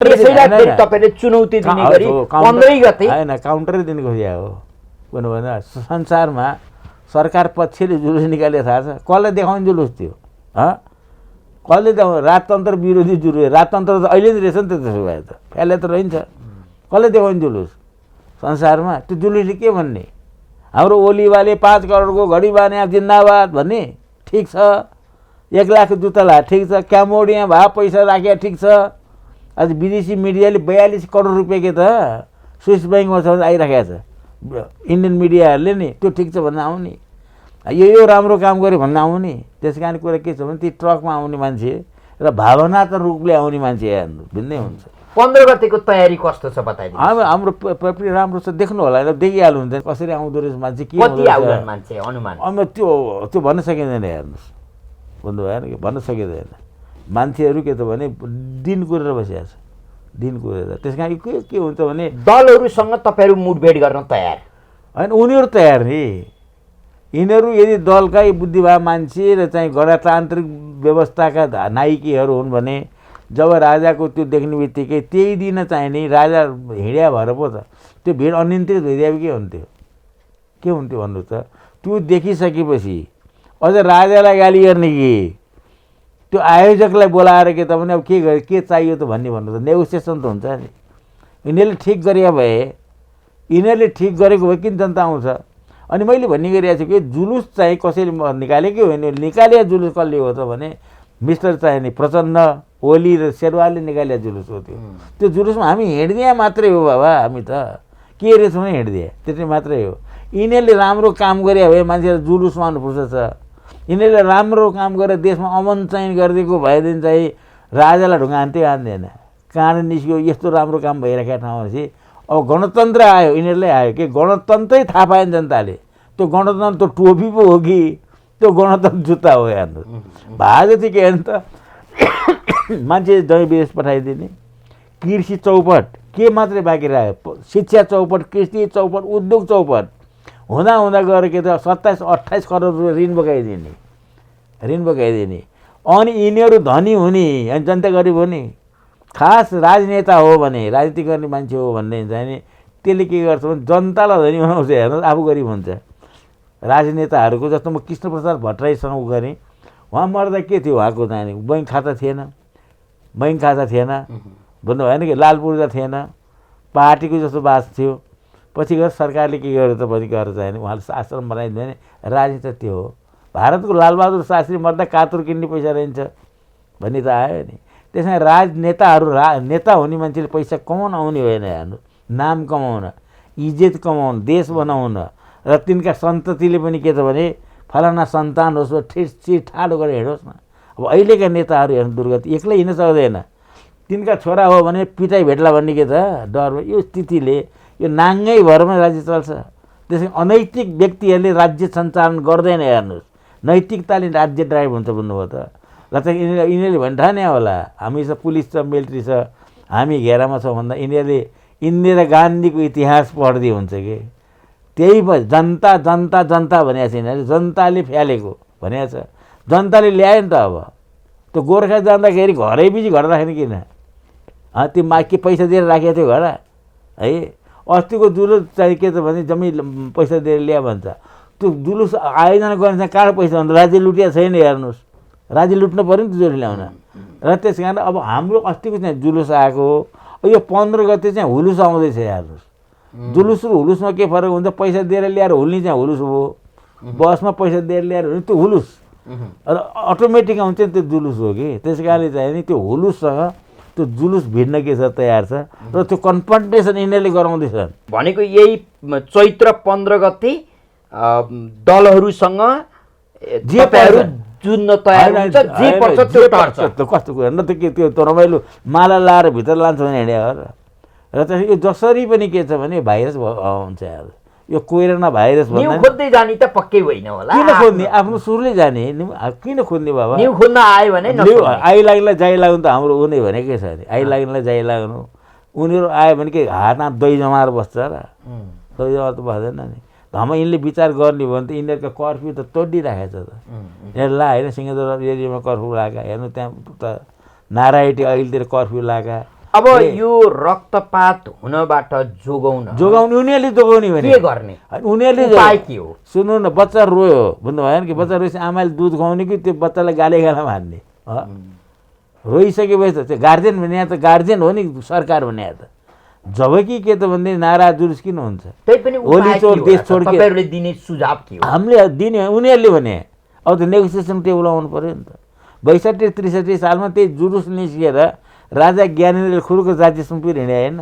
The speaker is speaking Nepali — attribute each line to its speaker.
Speaker 1: त्यसैलाई फेरि तपाईले चुनौती दिने गरी 15 गते
Speaker 2: हैन काउन्टरै दिने खोजिया हो भन्नु संसारमा सरकार पक्षले जुलुस निकाले थाहा छ कसले देखाउने जुलुस थियो कसले देखाउने राजतन्त्र विरोधी जुलुस राजतन्त्र त अहिले नै रहेछ नि त त्यसो भए त फैले त रहन्छ कसले देखाउने जुलुस संसारमा त्यो जुलुसले के भन्ने हाम्रो ओलीवाले 5 करोडको घडी बाने जिन्दाबाद भन्ने ठिक छ 1 लाख जुत्ता ला ठिक छ क्याम्बोडिया भए पैसा राखे ठिक छ आज विदेशी मिडियाले 42 करोड रुपैयाँ के त स्विस बैंकमा छ आइराखेको छ इन्डियन मिडियाहरूले नि त्यो ठिक छ भन्न आउने यो राम्रो काम गर्यो भन्न आउने त्यसकारण कुरा के छ भने ती ट्रकमा आउने मान्छे र भावनात्मक रूपले आउने मान्छे हेर्नु भिन्नै हुन्छ
Speaker 1: 15 गतेको तयारी कस्तो छ बताइदिनु
Speaker 2: हाम्रो प्रक्रिया राम्रो छ देख्नु होला देखिहाल्नुहुन्छ कसरी आउँदो रहेछ मान्छे के
Speaker 1: कति आउँछन् मान्छे अनुमान
Speaker 2: अब त्यो भन्न सकिँदैन हेर्नुस् भन्नु भएन कि भन्न सकिँदैन मान्छेहरू के त भने दिन कुरेर बसिया छ दिन कुरेर त्यसकारण के हुन्छ भने
Speaker 1: दलहरूसँग तपाईहरु मुठभेड गर्न तयार
Speaker 2: हैन उनीहरू तयार नि यिनीहरू यदि दलकै बुद्धिभाव मान्छे र चाहिँ गणतान्त्रिक व्यवस्थाका नायकीहरू हुन् भने जब राजाको त्यो देख्ने बित्तिकै त्यही दिन चाहिँ नि राजा हिँड्या भएर पो त त्यो भिड अनियन्त्रित भइदिए के हुन्थ्यो भन्नु त त्यो देखिसकेपछि अझ राजालाई गाली गर्ने कि त्यो आयोजकलाई बोलाएर के त भने अब के चाहियो त भन्ने भन्नु त नेगोसिएसन त हुन्छ नि यिनीहरूले ठिक गरे भए यिनीहरूले ठिक गरेको भए किन जनता आउँछ अनि मैले भन्ने गरिरहेको छु कि जुलुस चाहिँ कसैले निकालेकै होइन निकाले जुलुस कसले हो त भने मिस्टर चाहिँ नि प्रचण्ड ओली र शेरवालले निकाले जुलुस हो त्यो जुलुसमा हामी हिँड्दिया मात्रै हो बाबा हामी त के रहेछौँ हिँड्दिया त्यति मात्रै हो यिनीहरूले राम्रो काम गरे भए मान्छेहरू जुलुसमा आउनुपर्छ छ यिनीहरूले राम्रो काम गरेर देशमा अमन चाहिँ गरिदिएको भएदेखि चाहिँ राजालाई ढुङ्गा हान्थ्यो हान्दैन कहाँ निस्क्यो यस्तो राम्रो काम भइरहेको ठाउँपछि अब गणतन्त्र आयो यिनीहरूलाई आयो कि गणतन्त्रै थाहा पाएन जनताले त्यो गणतन्त्र त्यो टोपी पो हो कि त्यो गणतन्त्र जुत्ता हो हेर्नु भाग चाहिँ के हेर्नु त मान्छे जय विदेश पठाइदिने कृषि चौपट के मात्रै बाँकी रह्यो शिक्षा चौपट कृषि चौपट उद्योग चौपट हुँदा हुँदा गएर के त 27-28 करोड रुपियाँ ऋण बोकाइदिने अनि यिनीहरू धनी हुने अनि जनता गरिब हुने खास राजनेता हो भने राजनीति गर्ने मान्छे हो भन्ने चाहिँ नि त्यसले के गर्छ भने जनतालाई धनी बनाउँछ हेर्नु आफू गरिब हुन्छ राजनेताहरूको जस्तो म कृष्णप्रसाद भट्टराईसँग उ गरेँ उहाँ मर्दा के थियो उहाँको चाहिँ बैंक खाता थिएन भन्नु भएन कि लाल पूर्जा थिएन पार्टीको जस्तो बास थियो पछि गएर सरकारले के गर्यो त पछि गएर चाहिँ उहाँले आश्रम बनाइदियो भने राजनीति त्यो हो भारतको लालबहादुर शास्त्री मर्दा कातुर किन्ने पैसा रहन्छ भन्ने त आयो नि त्यसमा राजनेताहरू नेता हुने मान्छेले पैसा कमाउन आउने होइन हेर्नु नाम कमाउन इज्जत कमाउन देश बनाउन र तिनका सन्ततिले पनि के त भने फलाना सन्तान होस् ठिट ठाडो गरेर हिँडोस् न अब अहिलेका नेताहरू हेर्नु दुर्गति एक्लै हिँड्न सक्दैन तिनका छोरा हो भने पिटाइ भेट्ला भन्ने के त डर यो स्थितिले यो नाङ्गै भरमा राज्य चल्छ त्यसै अनैतिक व्यक्तिहरूले राज्य सञ्चालन गर्दैन हेर्नुहोस् नैतिकताले राज्य ड्राइभ हुन्छ भन्नुभयो त र त यिनीहरूले भन्ठाने होला हामीसँग पुलिस छ मिलिट्री छ हामी घेरामा छौँ भन्दा यिनीहरूले इन्दिरा गान्धीको इतिहास पढ्दै हुन्छ कि त्यही जनता जनता जनता भनेको छैन जनताले फ्यालेको भनेको छ जनताले ल्यायो नि त अब त्यो गोर्खा जाँदाखेरि घरै बिजी घर राख्ने किन त्यो के पैसा दिएर राखेको थियो घर है अस्तिको जुलुस चाहिँ के त भने जम्मै पैसा दिएर ल्या भन्छ त्यो जुलुस आयोजना गर्ने चाहिँ कहाँ पैसा भन्छ राज्य लुटिया छैन हेर्नुहोस् राज्य लुट्नु पऱ्यो नि त जुलुस ल्याउन र त्यस कारण अब हाम्रो अस्तिको चाहिँ जुलुस आएको यो 15 गते चाहिँ हुलुस आउँदैछ हेर्नुहोस् जुलुस र हुलुसमा के फरक हुन्छ पैसा दिएर ल्याएर हुल्ने चाहिँ हुलुस हो बसमा पैसा दिएर ल्याएर हुने त्यो हुलुस र अटोमेटिक आउँछ त्यो जुलुस हो कि त्यस कारणले चाहिँ नि त्यो हुलुससँग त्यो जुलुस भिड्न के छ तयार छ र त्यो कन्फ्रन्टेसन यिनीहरूले गराउँदैछन्
Speaker 1: भनेको यही चैत्र 15 गते दलहरूसँग जेपीहरू जुन्न तयार हुन्छ जे पर्छ त्यो टर्छ
Speaker 2: कस्तो कुरा न त के त्यो रमाइलो माला लाएर भित्र लान्छ भने हिँड्या हो र त्यसै यो जसरी पनि के छ भने भाइरस हुन्छ यार यो कोरोना भाइरस भन्दा
Speaker 1: न्यू खोज्दै जानी त पक्कै होइन होला
Speaker 2: किन खोज्ने आफ्नो सुरले जाने किन खोज्ने बाबा
Speaker 1: न्यू खोज्न आयो भने
Speaker 2: आई लाग्नलाई जाइ लाग्नु त हाम्रो उ नै भनेकै छ नि आई लाग्नलाई जाइ लाग्नु उनीहरू आयो भने के हातमा दही जमाएर बस्छ र दही जमाएर त बस्दैन नि धमा यिनले विचार गर्ने हो भने त यिनीहरूको कर्फ्यू त तोडिराखेको छ त यहाँ ला होइन सिंहदरबार एरियामा कर्फ्यू लागा हेर्नु त्यहाँ त नारायणी अहिलेतिर कर्फ्यू लागा
Speaker 1: अब यो रक्तपात हुनबाट
Speaker 2: जोगाउने उनीहरूले जोगाउने भने
Speaker 1: के गर्ने
Speaker 2: उनीहरूले
Speaker 1: उपाय के हो
Speaker 2: सुन्नु न बच्चा रोयो भन्नु भएन कि बच्चा रोएपछि आमाले दुध खुवाउने कि त्यो बच्चालाई गाला मार्ने रोइसकेपछि त त्यो गार्जेन भने त गार्जेन हो नि सरकार भने त जबकि के त भन्दै नारा जुलुस किन हुन्छ
Speaker 1: त्यही पनि
Speaker 2: होली चोर देश छोड के
Speaker 1: तपाईहरुले दिने सुझाव के हो
Speaker 2: हामीले दिने उनीहरूले भने अब त नेगोसिएसन टेबल आउनु पर्यो नि त 62-63 सालमा त्यही जुलुस निस्किएर राजा ज्ञानेन्द्रले खुरुको जातिसम्म पुगेर हिँडे होइन